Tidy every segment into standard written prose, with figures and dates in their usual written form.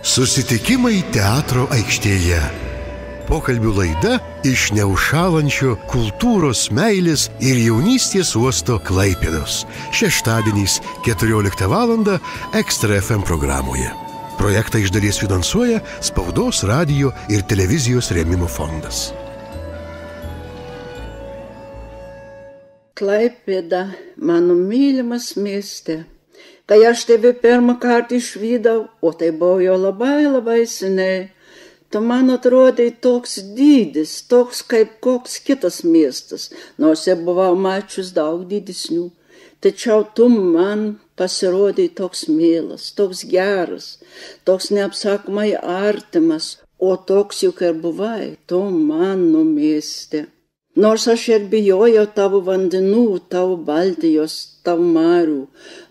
Susitikimai teatro aikštėje. Pokalbių laida iš neužšąlančio kultūros, meilės ir jaunystės uosto Klaipėdos. Šeštadieniais 14 val. Ekstra FM programoje. Projektą iš dalies finansuoja Spaudos, radijo ir televizijos rėmimo fondas. Klaipėda, mano mylimas mieste. Kai aš tave pirmą kartą išvydau, o tai buvo jau labai seniai, tu man atrodai toks dydis, toks kaip koks kitas miestas, nors jau buvau mačius daug didesnių. Tačiau tu man pasirodai toks mielas, toks geras, toks neapsakomai artimas, o toks juk ir buvai, tu mano mieste. Nors aš ir bijojau tavo vandenų, tavo Baltijos, tavo marių,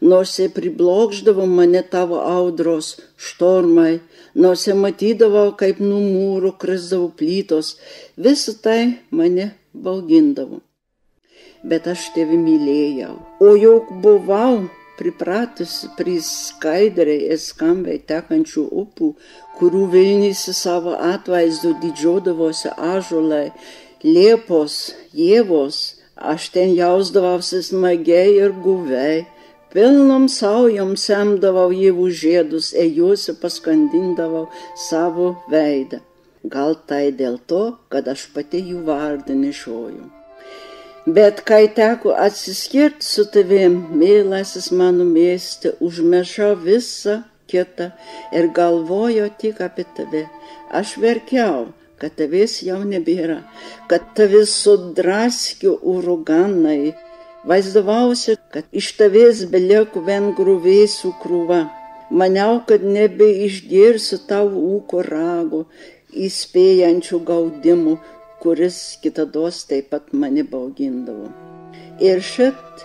nors ir priblokšdavo mane tavo audros, štormai, nors ir matydavau, kaip nuo mūro krisdavo plytos, visą tai mane baugindavo. Bet aš tave mylėjau, o juk buvau pripratusi prie skaidriai ir skambiai tekančių upių, kurių vilnysi savo atvaizdu didžiuodavosi ąžuolai, liepos, ievos, aš ten jausdavausi smagiai ir guviai, pilnom saujom semdavau ievų žiedus, juose paskandindavau savo veidą. Gal tai dėl to, kad aš pati jų vardą nešioju. Bet kai teko atsiskirti su tavim, mielasis mano mieste, užmiršau visą kitą ir galvoju tik apie tave. Aš verkiau, kad tavęs jau nebėra, kad tavęs sudraskė uraganai. Vaizdavausi, kad iš tavęs belieka vien griuvėsių krūva. Maniau, kad nebeišgirsiu tavo ūko rago, įspėjančių gaudimų, kuris kitados taip pat mane baugindavo. Ir šit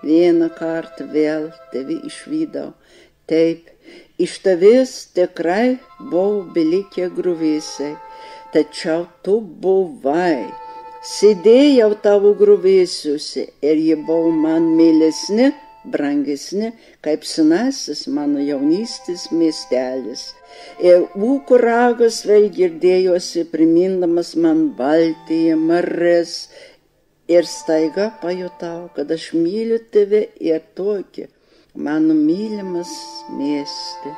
vieną kartą vėl tave išvydau. Taip, iš tavęs tikrai buvo belikę griuvėsiai. Tačiau tu buvai, sėdėjau tavo griuvėsiuose ir jie buvo man mielesni, brangesni, kaip senasis mano jaunystės miestelis. Ir ūko ragas vėl girdėjosi, primindamas man Baltiją, marias, ir staiga pajutau, kad aš myliu tave ir tokį, mano mylimas mieste.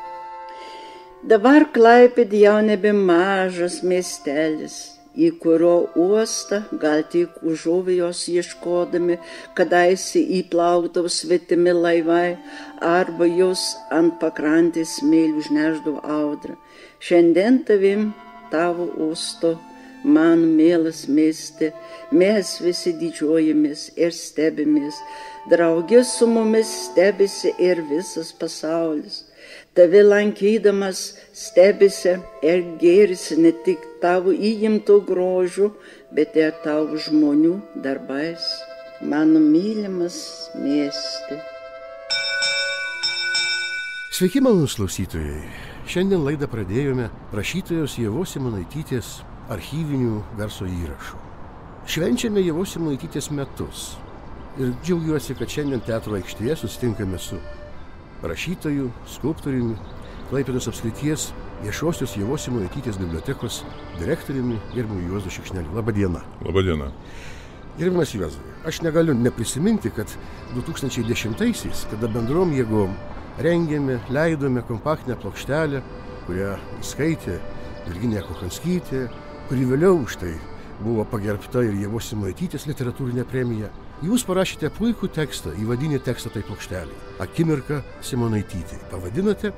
Dabar Klaipėda jau nebe mažas miestelis, į kurio uostą gal tik užuovėjos ieškodami, kadaise įplaukdavo svetimi laivai, arba jos ant pakrantės smėlių užnešdavo audrą. Šiandien tavim, tavo uosto, man mielas mieste, mes visi didžiuojamės ir stebimės, drauge su mumis stebisi ir visas pasaulis. Tave lankydamas stebisi ir gėrisi ne tik tavo įgimto grožiu, bet ir tavo žmonių darbais, mano mylimas mieste. Sveiki, malonūs klausytojai. Šiandien laidą pradėjome rašytojos Ievos Simonaitytės archyvinių garso įrašų. Švenčiame Ievos Simonaitytės metus ir džiaugiuosi, kad šiandien teatro aikštėje susitinkame su rašytojų, skulptoriumi, Klaipėdos apskrities viešosios Ievos Simonaitytės bibliotekos direktoriumi gerbiamu Juozu Šikšneliu. Labą dieną. Labą dieną. Gerbiamas Juozai, aš negaliu neprisiminti, kad 2010-aisiais, kada bendrom jėgom rengėme, leidome kompaktinę plokštelę, kurią skaitė Virginija Kochanskytė, kuri vėliau už tai buvo pagerbta ir Ievos Simonaitytės literatūrinė premija. Jūs parašėte puikų tekstą, įvadinį tekstą tai plokštelį. Akimirka Simonaitytei. Pavadinote?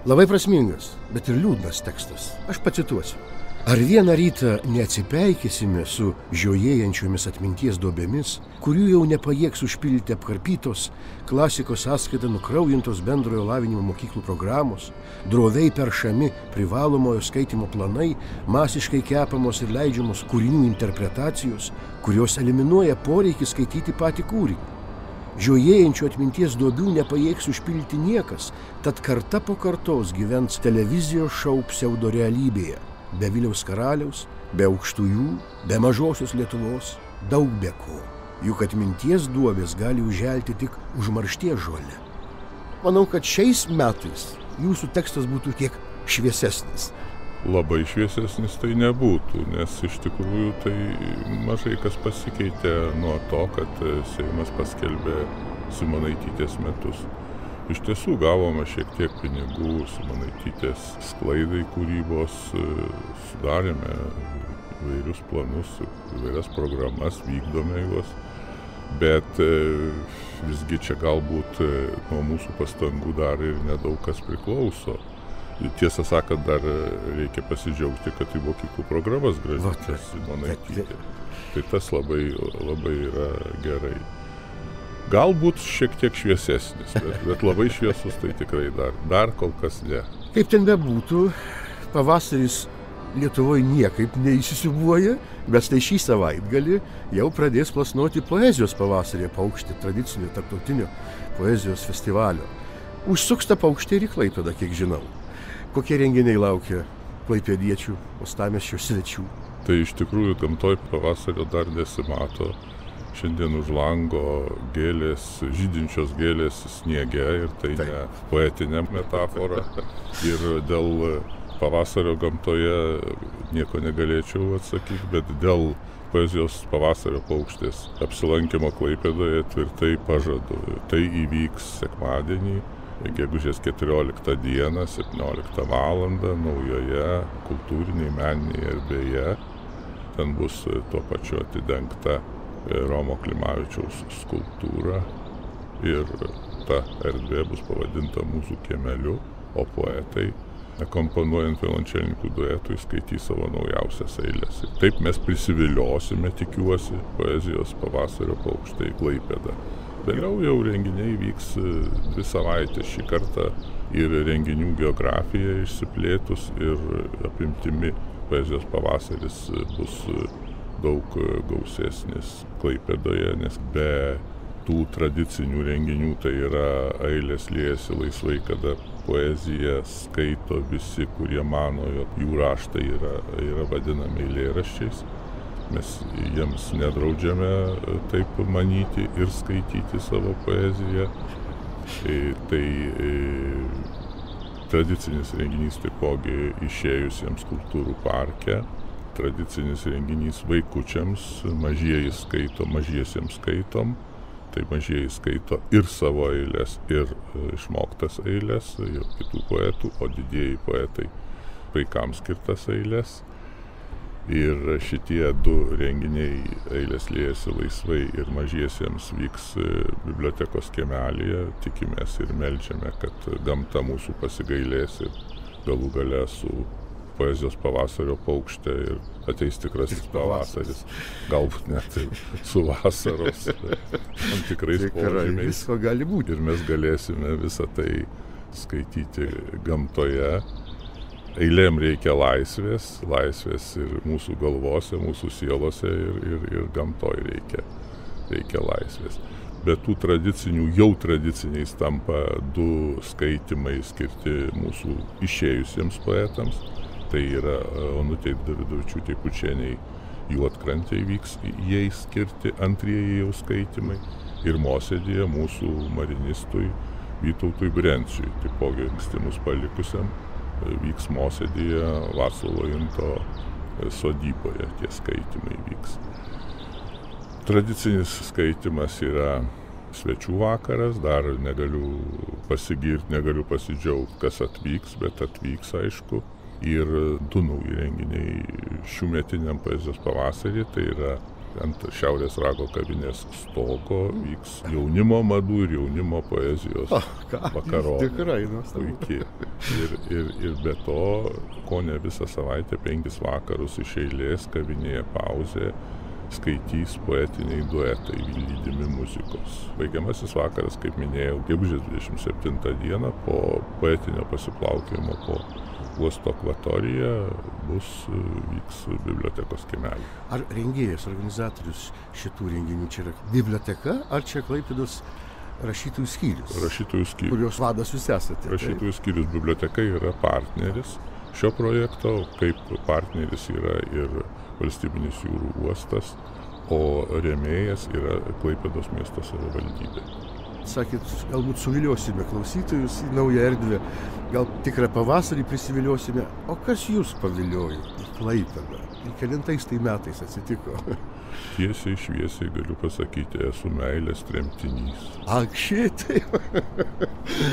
Labai prasmingas, bet ir liūdnas tekstas. Aš pacituosiu. Ar vieną rytą neatsipeikėsime su žiojėjančiomis atminties duobėmis, kurių jau nepajėgs užpildyti apkarpytos, klasikos sąskaita nukraujintos bendrojo lavinimo mokyklų programos, droviai peršami privalomojo skaitymo planai, masiškai kepamos ir leidžiamos kūrinių interpretacijos, kurios eliminuoja poreikį skaityti patį kūrinį. Žiojėjančių atminties duobių nepajėgs užpildyti niekas, tad karta po kartos gyvens televizijos šou pseudorealybėje. Be Viliaus karaliaus, be aukštųjų, be mažosios Lietuvos, daug be ko. Juk atminties duobės gali užželti tik užmaršties žolę. Manau, kad šiais metais jūsų tekstas būtų kiek šviesesnis? Labai šviesesnis tai nebūtų, nes iš tikrųjų tai mažai kas pasikeitė nuo to, kad Seimas paskelbė Simonaitytės metus. Iš tiesų gavome šiek tiek pinigų Simonaitytės sklaidai kūrybos, sudarėme įvairius planus, įvairias programas, vykdome juos, bet visgi čia galbūt nuo mūsų pastangų dar ir nedaug kas priklauso. Tiesą sakant, dar reikia pasidžiaugti, kad į mokyklų programas grąžintas Simonaitytė. Tai tas labai yra gerai. Galbūt šiek tiek šviesesnis, bet labai šviesus tai tikrai dar kol kas ne. Kaip ten bebūtų, pavasaris Lietuvoje niekaip neįsisiūbuoja, bet tai šį savaitgalį jau pradės plasnoti poezijos pavasarį paukštį, tradicinio tarptautinio poezijos festivalio. Užsuks tą paukštį ir į Klaipėdą, kiek žinau. Kokie renginiai laukia klaipėdiečių, uostamiesčio svečių? Tai iš tikrųjų gamtoj pavasario dar nesimato. Šiandien už lango gėlės, žydinčios gėlės sniege ir tai ne poetinė metafora. Ir dėl pavasario gamtoje nieko negalėčiau atsakyti, bet dėl poezijos pavasario paukštės apsilankimo Klaipėdoje tvirtai pažadu. Tai įvyks sekmadienį, gegužės 14 dieną, 17 valandą, naujoje kultūrinėje meninėje erdvėje. Ten bus tuo pačiu atidengta Romo Klimavičiaus skulptūra ir ta erdvė bus pavadinta Mūsų kiemeliu, o poetai, akompanuojant violončelininkų duetui, skaitys savo naujausias eiles. Ir taip mes prisiviliosime, tikiuosi, poezijos pavasario paukštę į Klaipėdą. Vėliau jau renginiai vyks 2 savaitės šį kartą ir renginių geografija išsiplėtus ir apimtimi poezijos pavasaris bus daug gausesnis Klaipėdoje, nes be tų tradicinių renginių, tai yra eilės liejasi laisvai, kada poeziją skaito visi, kurie mano, jog jų raštai yra vadinami eilėraščiais. Mes jiems nedraudžiame taip manyti ir skaityti savo poeziją. Tai tradicinis renginys taipogi išėjusiems kultūrų parke, tradicinis renginys vaikučiams, mažieji skaito, mažiesiems skaitom. Tai mažieji skaito ir savo eiles, ir išmoktas eiles, ir kitų poetų, o didieji poetai vaikams skirtas eiles. Ir šitie 2 renginiai, eilės liejasi laisvai ir mažiesiems, vyks bibliotekos kiemelyje. Tikimės ir meldžiame, kad gamta mūsų pasigailės ir galų gale su poezijos pavasario paukšte ir ateis tikrasis pavasaris. Galbūt net su vasaros tam tikrais požymiais. Visko gali būti. Ir mes galėsime visą tai skaityti gamtoje. Eilėm reikia laisvės ir mūsų galvose, mūsų sielose ir gamtoj reikia laisvės. Bet tų tradicinių, jau tradiciniais tampa 2 skaitimai skirti mūsų išėjusiems poetams. Tai yra Onutei Davidovičiūtei Pučienei Juodkrantėje vyks jai skirti 2 jau skaitimai. Ir Mosėdyje mūsų marinistui Vytautui Brenciui, taipogi anksti mus palikusiam, vyks Mosėdyje Vaclovo Into sodyboje, tie skaitimai vyks. Tradicinis skaitimas yra svečių vakaras, dar negaliu pasigirti, negaliu pasidžiaugti, kas atvyks, bet atvyks aišku. Ir 2 nauji renginiai šiųmetiniam poezijos pavasarį, tai yra ant Šiaurės rago kavinės stogo vyks jaunimo madų ir jaunimo poezijos vakaronė. Tikrai nuostabu. Ir be to, kone visą savaitę 5 vakarus iš eilės kavinėje pauzė skaitys poetiniai duetai lydimi muzikos. Baigiamasis vakaras, kaip minėjau, gegužės 27 dieną po poetinio pasiplaukimo po uosto akvatorija vyks bibliotekos kiemely. Ar rengėjas, organizatorius šitų renginių čia yra biblioteka, ar čia Klaipėdos rašytojų skyrius? Rašytojų skyrius. Kurios vadas jūs esate. Rašytojų skyrius biblioteka yra partneris šio projekto, kaip partneris yra ir Valstybinis jūrų uostas, o rėmėjas yra Klaipėdos miesto savivaldybė. sakėt, galbūt suviliosime klausytojus į naują erdvę, gal tikrą pavasarį prisiviliosime. O kas jūs paviliojo į Klaipėdą? Ir kelintais tai metais atsitiko? Tiesiai šviesiai galiu pasakyti, esu meilės tremtinys. Ak, šitai.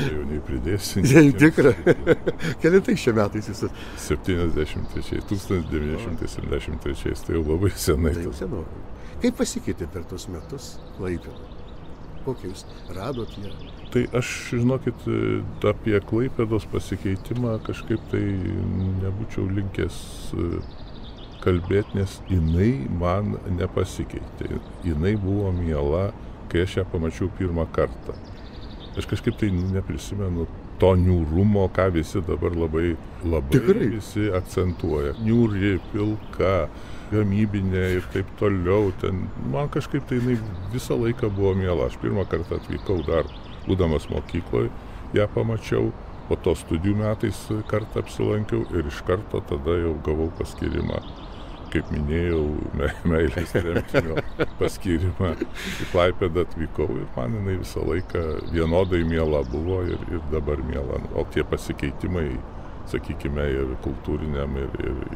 Jau nei pridėsi. Tikra. Kelintais šia metais jūs? 73, 1973, tai jau labai senai. Tai jau senai. Kaip pasikeitė per tos metus Klaipėda? Kokią jūs radot ją? Tai aš, žinokit, apie Klaipėdos pasikeitimą kažkaip tai nebūčiau linkęs kalbėti, nes jinai man nepasikeitė. Jinai buvo miela, kai aš ją pamačiau pirmą kartą. Aš kažkaip tai neprisimenu to niūrumo, ką visi dabar labai Tikrai? Visi akcentuoja. Niūri, pilka, gamybinė ir taip toliau. Man kažkaip tai jinai visą laiką buvo miela. Aš pirmą kartą atvykau dar būdamas mokykloje, ją pamačiau, po to studijų metais kartą apsilankiau ir iš karto tada jau gavau paskyrimą. Kaip minėjau, meilės tremtinio paskyrimą į Klaipėdą atvykau ir man jinai visą laiką vienodai miela buvo ir dabar miela. O tie pasikeitimai, sakykime, ir kultūriniam,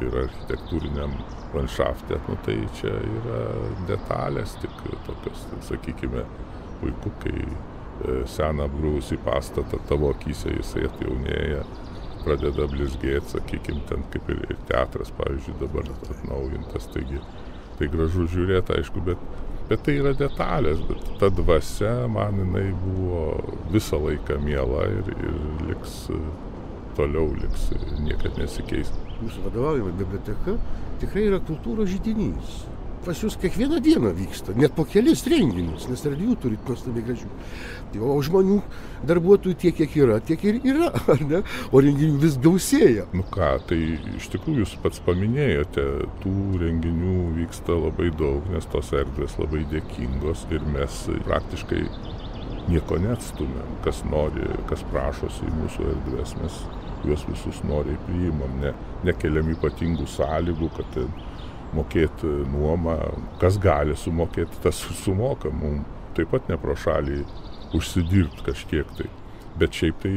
ir architektūriniam landšafte, tai čia yra detalės tik tokios, sakykime, puiku, kai seną apgriuvusį pastatą tavo akyse jisai atjaunėja, pradeda blizgėti, sakykime, ten kaip ir teatras, pavyzdžiui, dabar atnaujintas, taigi tai gražu žiūrėti, aišku, bet tai yra detalės, bet ta dvasia man jinai buvo visą laiką miela ir liks toliau, niekad nesikeis. Jūsų vadovaujama biblioteka tikrai yra kultūros židinys. Pas jūs kiekvieną dieną vyksta, net po kelis renginius, nes erdvių turit nuostabiai gražių. O žmonių darbuotojų tiek, kiek yra, tiek ir yra, ar ne? O renginių vis gausėja. Nu ką, tai iš tikrųjų jūs pats paminėjote, tų renginių vyksta labai daug, nes tos erdvės labai dėkingos ir mes praktiškai nieko neatstumėm. Kas nori, kas prašosi į mūsų erdvės, mes juos visus noriai priimam, nekeliam ypatingų sąlygų, kad mokėti nuomą, kas gali sumokėti, tas sumoka, mums taip pat ne pro šalį užsidirbti kažkiek tai. Bet šiaip tai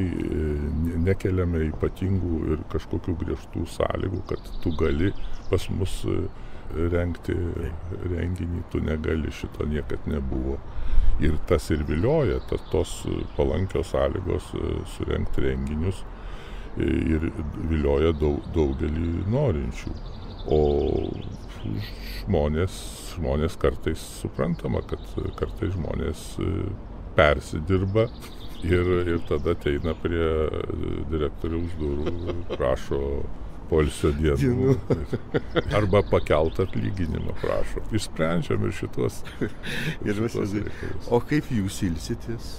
nekeliame ypatingų ir kažkokių griežtų sąlygų, kad tu gali pas mus rengti renginį, tu negali, šito niekad nebuvo. Ir tas ir vilioja, tos palankios sąlygos surengti renginius ir vilioja daugelį norinčių. O žmonės kartais suprantama, kad kartais žmonės persidirba ir tada ateina prie direktoriaus durų, prašo poilsio dienų arba pakelt atlyginimą prašo. Išsprendžiam ir šitos reikalus. O kaip jūs ilsitės?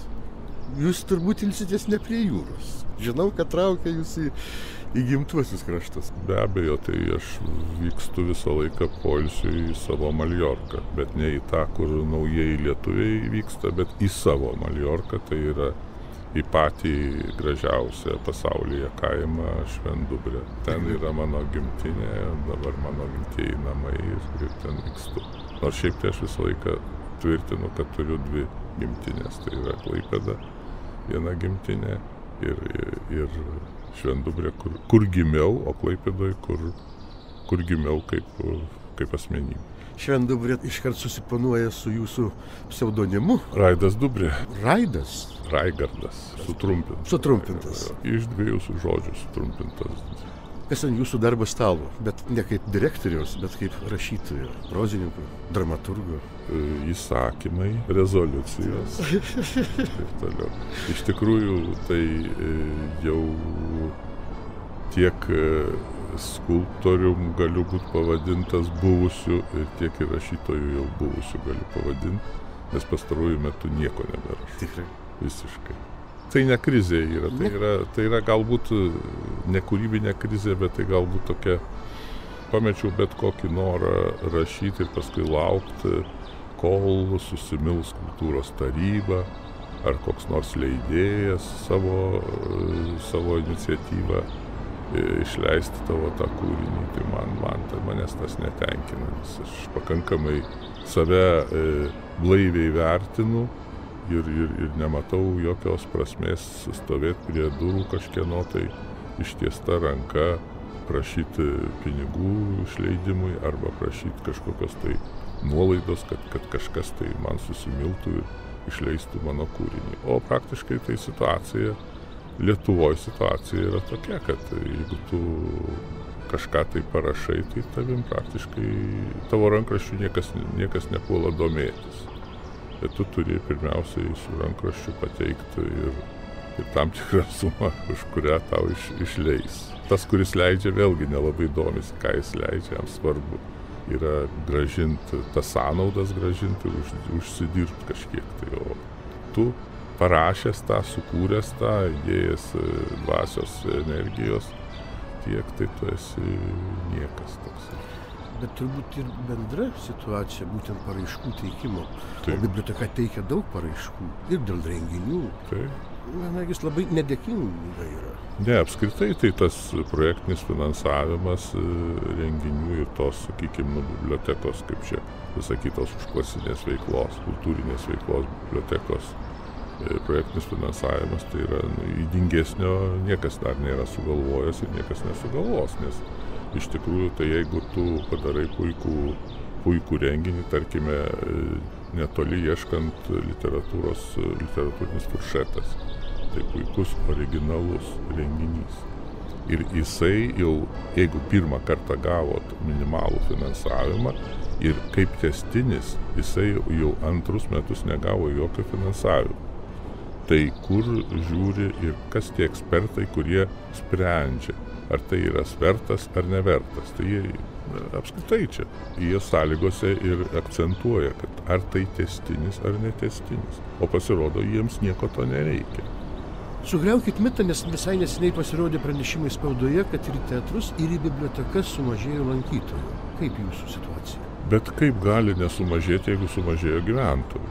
Jūs turbūt ilsitės ne prie jūros. Žinau, kad traukia jūs į gimtuosius kraštus. Be abejo, tai aš vykstu visą laiką poilsiui į savo Maljorką, bet ne į tą, kur naujieji lietuviai vyksta, bet į savo Maljorką, tai yra į patį gražiausią pasaulyje kaimą Švendubrę. Ten yra mano gimtinė, dabar mano gimtieji namai ir ten vykstu. Nors šiaip tai aš visą laiką tvirtinu, kad turiu dvi gimtinės, tai yra Klaipėda, viena gimtinė ir Švendubrė, kur gimiau, o Klaipėdoje, kur gimiau kaip asmenybė. Švendubrė iškart susiponuoja su jūsų pseudonimu. Raidas Dubrė. Raidas? Raigardas. Sutrumpintas. Iš dviejų žodžių sutrumpintas. Kas ant jūsų darbo stalo, bet ne kaip direktoriaus, bet kaip rašytojo, prozininko, dramaturgo. Įsakymai, rezoliucijos ir toliau. Iš tikrųjų, tai jau tiek skulptorium galiu būti pavadintas buvusiu ir tiek ir rašytojų jau buvusiu galiu pavadinti, nes pastaruoju metu nieko neberašau. Tikrai. Visiškai. Tai ne krizė yra, tai yra galbūt ne kūrybinė krizė, bet tai galbūt tokia, pamečiau bet kokį norą rašyti ir paskui laukti, kol susimils kultūros taryba ar koks nors leidėjas savo iniciatyvą išleisti tavo tą kūrinį. Tai manęs tas netenkina, nes aš pakankamai save blaiviai vertinu ir nematau jokios prasmės stovėti prie durų kažkieno tai ištiesta ranka, prašyti pinigų išleidimui arba prašyti kažkokios tai nuolaidos, kad kažkas tai man susimiltų ir išleistų mano kūrinį. O praktiškai tai situacija, Lietuvoje situacija yra tokia, kad jeigu tu kažką tai parašai, tai tavim praktiškai tavo rankraščių niekas nepuola domėtis. Bet tu turi pirmiausiai su rankraščiu pateikti ir tam tikrą sumą, už kurią tau išleis. Tas, kuris leidžia, vėlgi nelabai domisi, ką jis leidžia, jam svarbu yra gražinti tas sąnaudas, gražinti ir užsidirbti kažkiek. Tai, o tu parašęs tą, sukūręs tą, įdėjęs dvasios energijos, tiek tai tu esi niekas toks. Bet turbūt ir bendra situacija, būtent paraiškų teikimo. Taip. O biblioteka teikia daug paraiškų ir dėl renginių. Taip. Jis labai nedėkinga yra. Ne, apskritai tai tas projektinis finansavimas renginių ir tos, sakykime, bibliotekos, kaip čia pasakytos užklasinės veiklos, kultūrinės veiklos bibliotekos projektinis finansavimas, tai yra įdingesnio niekas dar nėra sugalvojęs ir niekas nesugalvos, nes iš tikrųjų tai jeigu tu padarai puikų renginį, tarkime, netoli ieškant literatūrinis furšetas, tai puikus originalus renginys. Ir jisai jau, jeigu pirmą kartą gavo minimalų finansavimą ir kaip tęstinis, jisai jau antrus metus negavo jokio finansavimo. Tai kur žiūri ir kas tie ekspertai, kurie sprendžia, ar tai yra svertas ar nevertas. Tai jie apskritai čia, jie sąlygose ir akcentuoja, kad ar tai tęstinis ar netęstinis. O pasirodo, jiems nieko to nereikia. Sugriaukit mitą, nes visai neseniai pasirodė pranešimai spaudoje, kad ir į teatrus, ir į bibliotekas sumažėjo lankytojų. Kaip jūsų situacija? Bet kaip gali nesumažėti, jeigu sumažėjo gyventojų?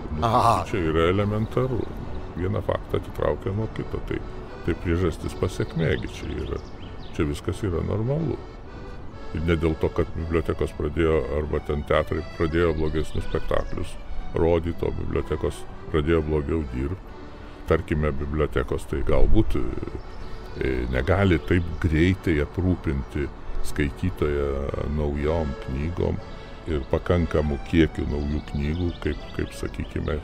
Čia yra elementaru. Vieną faktą atitraukia nuo kito, tai priežastis pasekmėgi čia yra. Čia viskas yra normalu. Ir ne dėl to, kad bibliotekos pradėjo, arba ten teatrai pradėjo blogesnius spektaklius rodyti, o bibliotekos pradėjo blogiau dirbti. Tarkime, bibliotekos tai galbūt negali taip greitai aprūpinti skaitytoją naujom knygom ir pakankamų kiekių naujų knygų, kaip sakykime,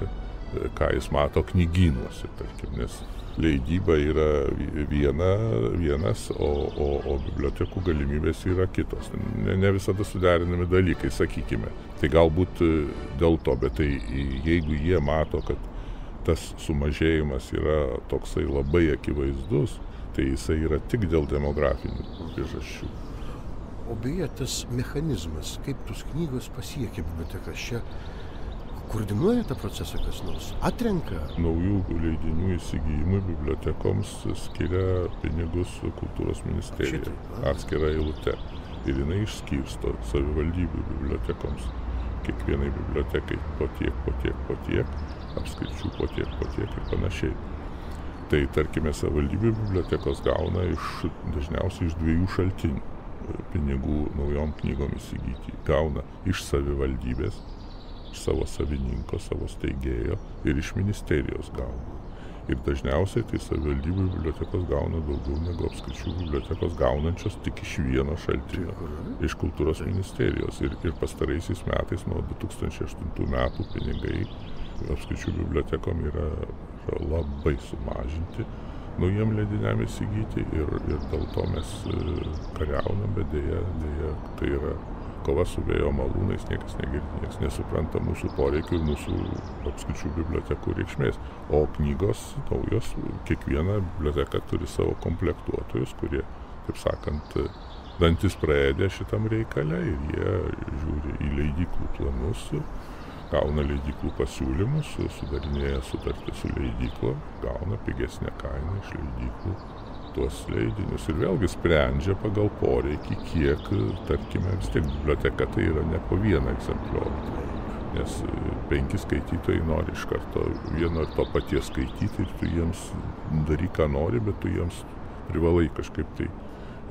ką jis mato knygynuose, tarkim, nes leidyba yra vienas, o bibliotekų galimybės yra kitos. Ne visada suderinami dalykai, sakykime. Tai galbūt dėl to, bet tai jeigu jie mato, kad tas sumažėjimas yra toksai labai akivaizdus, tai jisai yra tik dėl demografinių priežasčių. O beje, tas mechanizmas, kaip tos knygos pasiekia bibliotekas, čia koordinuoja tą procesą kas nors? Atrenka? Naujų leidinių įsigijimui bibliotekoms skiria pinigus kultūros ministerija, atskira eilute. Ir jinai išskirsto savivaldybių bibliotekoms. Kiekvienai bibliotekai po tiek, apskaičių po tiek ir panašiai. Tai, tarkime, savivaldybių bibliotekos gauna dažniausiai iš dviejų šaltinių pinigų naujom knygom įsigyti. Gauna iš savivaldybės, iš savo savininko, savo steigėjo ir iš ministerijos gauna. Ir dažniausiai tai savivaldybių bibliotekos gauna daugiau negu apskaičių bibliotekos gaunančios tik iš vieno šaltinio, iš kultūros ministerijos. Ir pastaraisiais metais, nuo 2008 metų pinigai apskaičių bibliotekom yra labai sumažinti naujiem leidiniam įsigyti ir dėl to mes kariaunam, bet dėja tai yra kova su vėjo malūnais, niekas negirdi, niekas nesupranta mūsų poreikių ir mūsų apskaičių bibliotekų reikšmės. O knygos naujos, kiekviena biblioteka turi savo komplektuotojus, kurie, taip sakant, dantis praėdė šitam reikale ir jie žiūri į leidyklų planus, gauna leidyklų pasiūlymus, sudarinėja sutartį su leidykla, gauna pigesnę kainą iš leidyklų tuos leidinius ir vėlgi sprendžia pagal poreikį, kiek, tarkime, vis tiek biblioteka tai yra ne po vieną egzempliorių, nes 5 skaitytojai nori iš karto vieno ir to paties skaityti ir tu jiems daryk, ką nori, bet tu jiems privalai kažkaip tai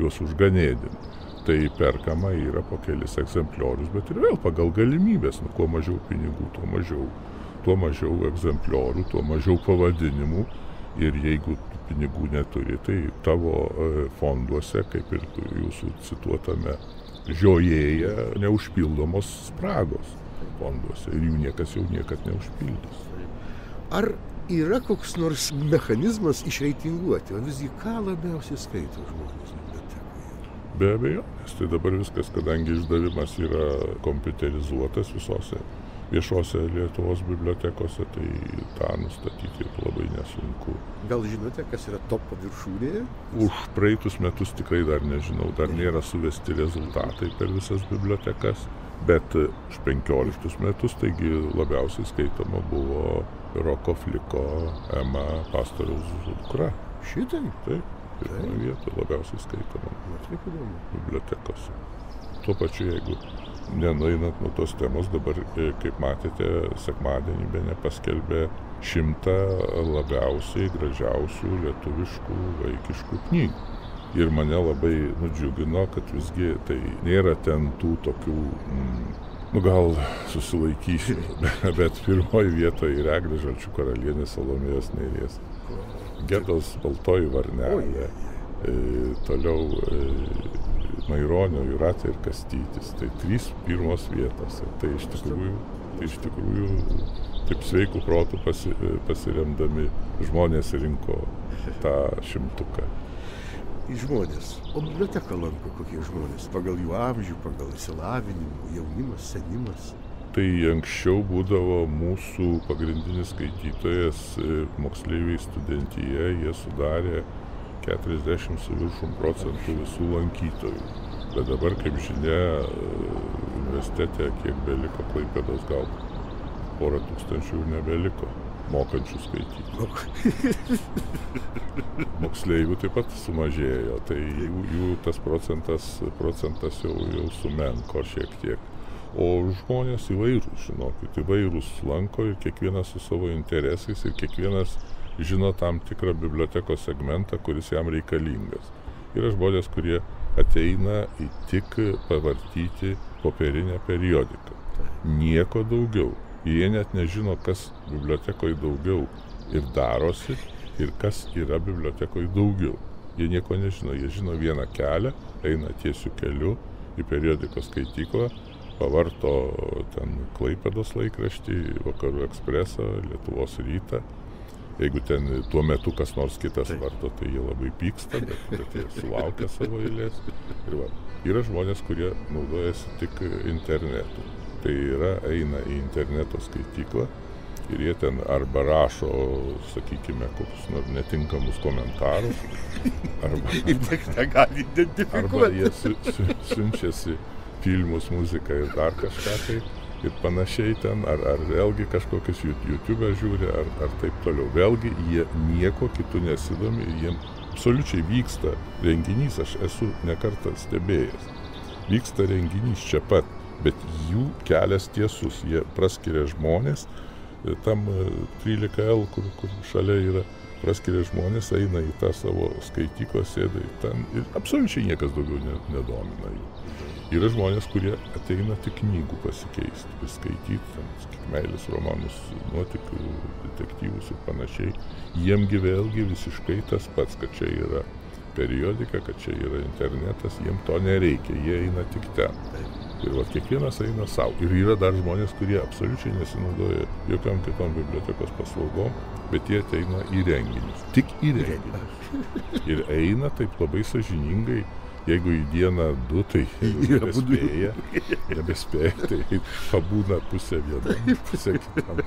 juos užganėdinti. Tai perkama yra po kelis egzempliorius, bet ir vėl pagal galimybės, kuo mažiau pinigų, tuo mažiau tuo mažiau egzempliorių, tuo mažiau pavadinimų. Ir jeigu pinigų neturi, tai tavo fonduose, kaip ir jūsų cituotame, žiojėja neužpildomos spragos fonduose. Ir jų niekas jau niekad neužpildys. Ar yra koks nors mechanizmas išreitinguoti, o visgi ką labiausiai skaito žmonės bibliotekoje? Be abejonės, tai dabar viskas, kadangi išdavimas yra kompiuterizuotas visose viešose Lietuvos bibliotekose, tai tą nustatyti labai nesunku. Gal žinote, kas yra topo viršūnėje? Už praeitus metus tikrai dar nežinau, dar nėra suvesti rezultatai per visas bibliotekas, bet už 15 metus, taigi labiausiai skaitoma buvo Roko Fliko Ema pastoriaus dukra. Šitai? Taip, pirmoje vietoje labiausiai skaitoma bibliotekose. Tuo pačiu, jeigu nenueinant nuo tos temos, dabar, kaip matėte, sekmadienį bene paskelbė 100 labiausiai gražiausių lietuviškų vaikiškų knygų. Ir mane labai nudžiugino, kad visgi tai nėra ten tų tokių, gal susilaikysiu, bet pirmoji vietoje yra Eglės Žalčių karalienės Salomėjos Nėries, Gedos Baltoji varnelė, toliau Maironio Jūratė ir Kastytis. Tai 3 pirmos vietos. Tai iš tikrųjų taip sveikų protų pasiremdami žmonės rinko tą 100. Žmonės. O biblioteką lanko kokie žmonės? Pagal jų amžių, pagal išsilavinimą, jaunimas, senimas? Tai anksčiau būdavo mūsų pagrindinis skaitytojas, moksleiviai studentija, jie sudarė 40% visų lankytojų. Bet dabar, kaip žinia, universitete kiek beliko, Klaipėdos gal 100 tūkstančių nebeliko mokančių skaityti. Moksleivių taip pat sumažėjo, tai jų tas procentas jau sumenko šiek tiek. O žmonės įvairūs, žinokit, įvairūs lanko ir kiekvienas su savo interesais ir kiekvienas žino tam tikrą bibliotekos segmentą, kuris jam reikalingas. Yra žmonės, kurie ateina tik pavartyti popierinę periodiką. Nieko daugiau. Jie net nežino, kas bibliotekoje daugiau ir darosi, ir kas yra bibliotekoje daugiau. Jie nieko nežino. Jie žino vieną kelią, eina tiesiu keliu į periodikos skaityklą, pavarto ten Klaipėdos laikraštį, Vakarų Ekspresą, Lietuvos Rytą. Jeigu ten tuo metu kas nors kitas varto, tai jie labai pyksta, bet jie sulaukia savo eilės. Yra žmonės, kurie naudojasi tik internetu. Tai yra, eina į interneto skaityklą ir jie ten arba rašo, sakykime, kokius nors netinkamus komentarus, arba jie siunčiasi filmus, muziką ir dar kažką tai. Ir panašiai ten, ar vėlgi kažkokius YouTube žiūri, ar taip toliau. Vėlgi jie nieko kitų nesidomi ir jiems absoliučiai vyksta renginys, aš esu nekartą stebėjęs. Vyksta renginys čia pat, bet jų kelias tiesus, jie praskiria žmonės, tam 13L, kur šalia yra, praskiria žmonės, eina į tą savo skaityklą, sėda į ten ir absoliučiai niekas daugiau nedomina jų. Yra žmonės, kurie ateina tik knygų pasikeisti, skaityti, meilės romanus, nuotykių, detektyvus ir panašiai. Jiemgi vėlgi visiškai tas pats, kad čia yra periodika, kad čia yra internetas, jiem to nereikia, jie eina tik ten. Ir kiekvienas eina savo. Ir yra dar žmonės, kurie absoliučiai nesinaudoja jokiam kitom bibliotekos paslaugom, bet jie ateina į renginius. Tik į renginius. Ir eina taip labai sąžiningai. Jeigu į dieną 2, tai nebespėja, tai pabūna pusę vienam, pusę kitam.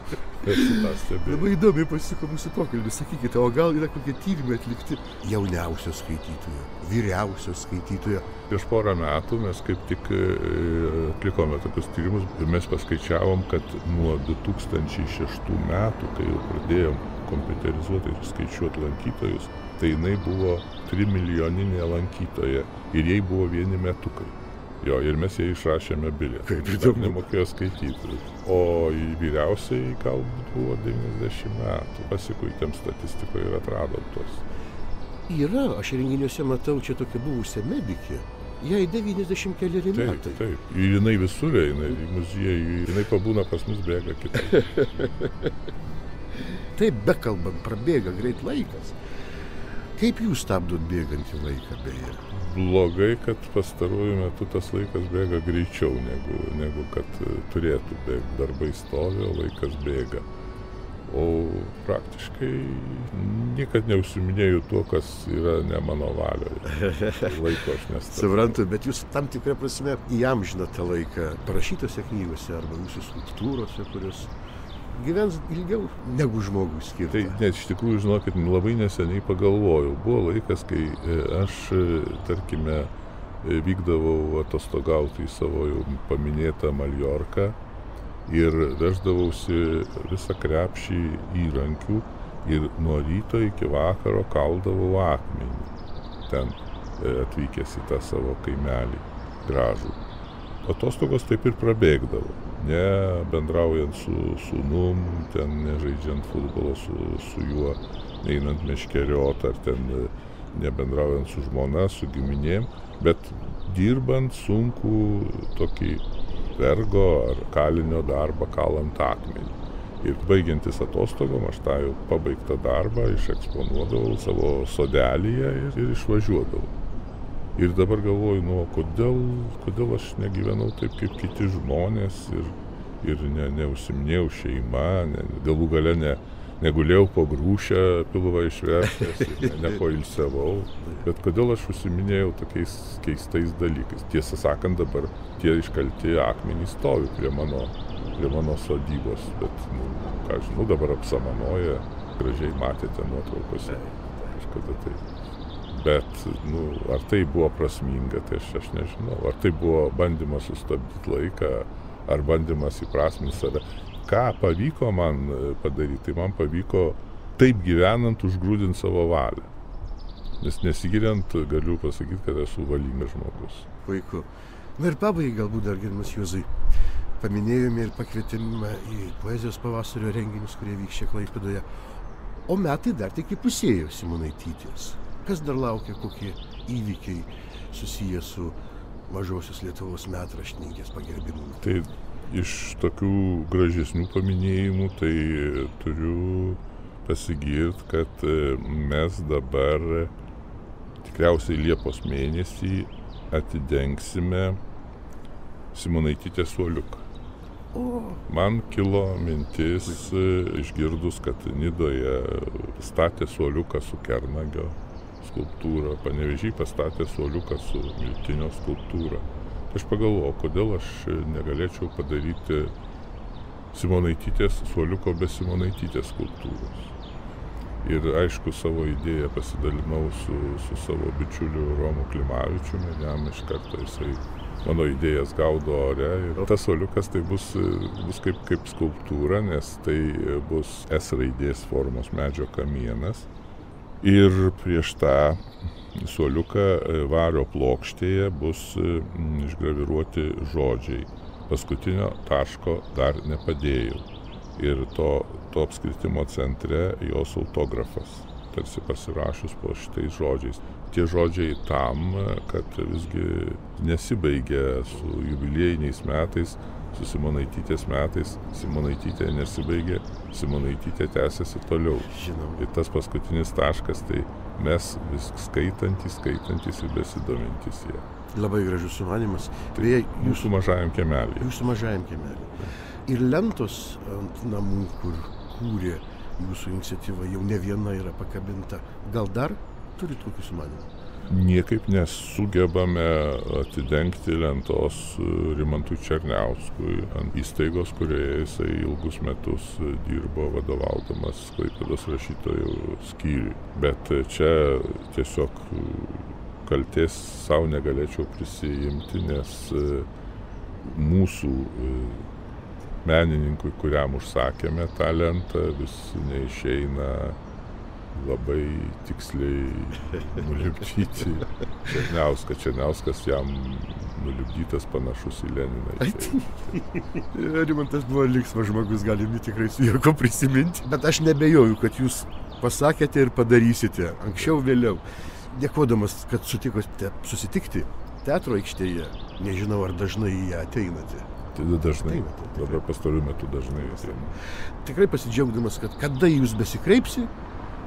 Labai įdomiai pasisuko mūsų pokalbis. Sakykite, o gal yra kokie tyrimai atlikti jauniausio skaitytojo, vyriausio skaitytojo? Prieš porą metų mes kaip tik atlikome tokius tyrimus ir mes paskaičiavom, kad nuo 2006 metų, kai jau pradėjom kompiuterizuoti ir skaičiuoti lankytojus, tai jinai buvo 3 milijoninė lankytoja ir jai buvo vieni metukai. Jo, ir mes jai išrašėme bilietą. Kaip nemokėjo skaityti. O vyriausiai galbūt buvo 90 metų. Pasikuitėm statistikoje ir atradom tos. Yra, aš renginiuose matau čia tokia buvusią medikė. Jai 90 keli metai. Taip. Ir jinai visur eina, į muziejų, jinai pabūna pas mus, bėga kitai. Taip, bekalbant, prabėga greit laikas. Kaip jūs stabdot bėgantį laiką, beje? Blogai, kad pastaruoju metu tas laikas bėga greičiau, negu kad turėtų bėgti. Darbai stovi, o laikas bėga. O praktiškai niekad neužsiminėjau tuo, kas yra ne mano valioje. Laiko aš nestabdau. Suprantu, bet jūs tam tikrą prasme įamžinate laiką parašytose knygose arba jūsų skulptūrose, kurios gyvens ilgiau negu žmogui skirta. Tai net iš tikrųjų, žinokit, labai neseniai pagalvojau. Buvo laikas, kai aš, tarkime, vykdavau atostogauti į savo jau paminėtą Maljorką ir veždavausi visą krepšį įrankių ir nuo ryto iki vakaro kaldavau akmenį. Ten atvykęs į tą savo kaimelį gražų. Atostogos taip ir prabėgdavo. Ne bendraujant su sūnum, ten nežaidžiant futbolo su juo, einant meškeriot, ar ten nebendraujant su žmona, su giminėm, bet dirbant sunkų tokį vergo ar kalinio darbą kalant akmenį. Ir baigiantis atostogom, aš tą jau pabaigtą darbą išeksponuodavau savo sodelyje ir išvažiuodavau. Ir dabar galvoju, kodėl aš negyvenau taip kaip kiti žmonės ir neužsiminėjau šeima, galų gale negulėjau po grūšę pilvą išvertęs ir nepoilsiavau, bet kodėl aš užsiminėjau tokiais keistais dalykais. Tiesą sakant, dabar tie iškalti akmenys stovi prie mano sodybos, bet, ką žinau, dabar apsamanoja, gražiai matėte nuotraukose kažkada tai. Bet, ar tai buvo prasminga, tai aš nežinau. Ar tai buvo bandymas sustabdyti laiką, ar bandymas įprasminti save. Ką pavyko man padaryti? Tai man pavyko taip gyvenant užgrūdinti savo valią. Nes nesigiriant galiu pasakyti, kad esu valingas žmogus. Puiku. Na ir pabaigai galbūt dar, gerbiamas Juozai, paminėjome ir pakvietimą į poezijos pavasario renginius, kurie vyks čia Klaipėdoje. O metai dar tik įpusėjo Simonaitytės. Kas dar laukia, kokie įvykiai susiję su mažosios Lietuvos metraštininkės pagerbimu? Tai iš tokių gražesnių paminėjimų, tai turiu pasigirti, kad mes dabar tikriausiai Liepos mėnesį atidengsime Simonaitytės suoliuką. Man kilo mintis, išgirdus, kad Nidoje statė suoliuką su Kernagio skulptūra, Panevėžy pastatė suoliuką su Miltinio skulptūra. Aš pagalvojau, kodėl aš negalėčiau padaryti Simonaitytės suoliuko be Simonaitytės skulptūros. Ir aišku, savo idėją pasidalinau su savo bičiuliu Romu Klimavičiumi, jam iš karto jisai mano idėjas gaudo ore. Ir tas suoliukas tai bus kaip skulptūra, nes tai bus S raidės formos medžio kamienas. Ir prieš tą suoliuką vario plokštėje bus išgraviruoti žodžiai. Paskutinio taško dar nepadėjau. Ir to apskritimo centre jos autografas, tarsi pasirašius po šitais žodžiais. Tie žodžiai tam, kad visgi nesibaigia su jubiliejiniais metais, su Simonaitytės metais. Simonaitytė nesibaigė, Simonaitytė tęsiasi toliau. Žinoma. Ir tas paskutinis taškas, tai mes vis skaitantys ir besidomintys jie. Labai gražus sumanymas. Jūsų mažajam kiemelį. Jūsų mažajam kiemelį. Ir lentos ant namų, kur kūrė jūsų iniciatyva, jau ne viena yra pakabinta. Gal dar turit kokių sumanymų? Niekaip nesugebame atidengti lentos Rimantui Černiauskui ant įstaigos, kurioje jisai ilgus metus dirbo vadovaudamas Klaipėdos rašytojų skyriui. Bet čia tiesiog kaltės savo negalėčiau prisijimti, nes mūsų menininkui, kuriam užsakėme tą lentą, vis neišeina labai tiksliai nulipdyti Černiauską. Černiauskas jam nulipdytas panašus į Leniną. Rimantas buvo linksmas žmogus, galim tikrai su juoku prisiminti. Bet aš nebejoju, kad jūs pasakėte ir padarysite anksčiau vėliau. Dėkodamas, kad sutikote susitikti teatro aikštėje. Nežinau, ar dažnai į ją ateinate. Tai dažnai, dabar pastaruoju metu dažnai ateinu. Tikrai pasidžiaugdamas, kad kada jūs besikreipsi,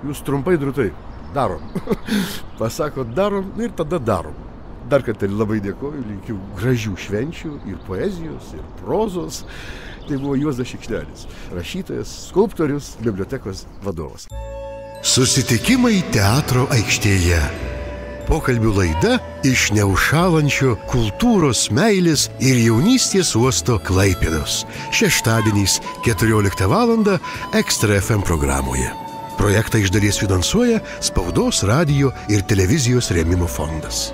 jūs trumpai drūtai darom. Pasakot darom ir tada darom. Dar kartą labai dėkoju, linkiu gražių švenčių ir poezijos, ir prozos. Tai buvo Juozas Šikšnelis, rašytojas, skulptorius, bibliotekos vadovas. Susitikimai teatro aikštėje. Pokalbių laida iš neužšąlančio kultūros, meilės ir jaunystės uosto Klaipėdos. Šeštadieniais 14 val. Ekstra FM programoje. Projektą iš dalies finansuoja Spaudos, radijo ir televizijos rėmimo fondas.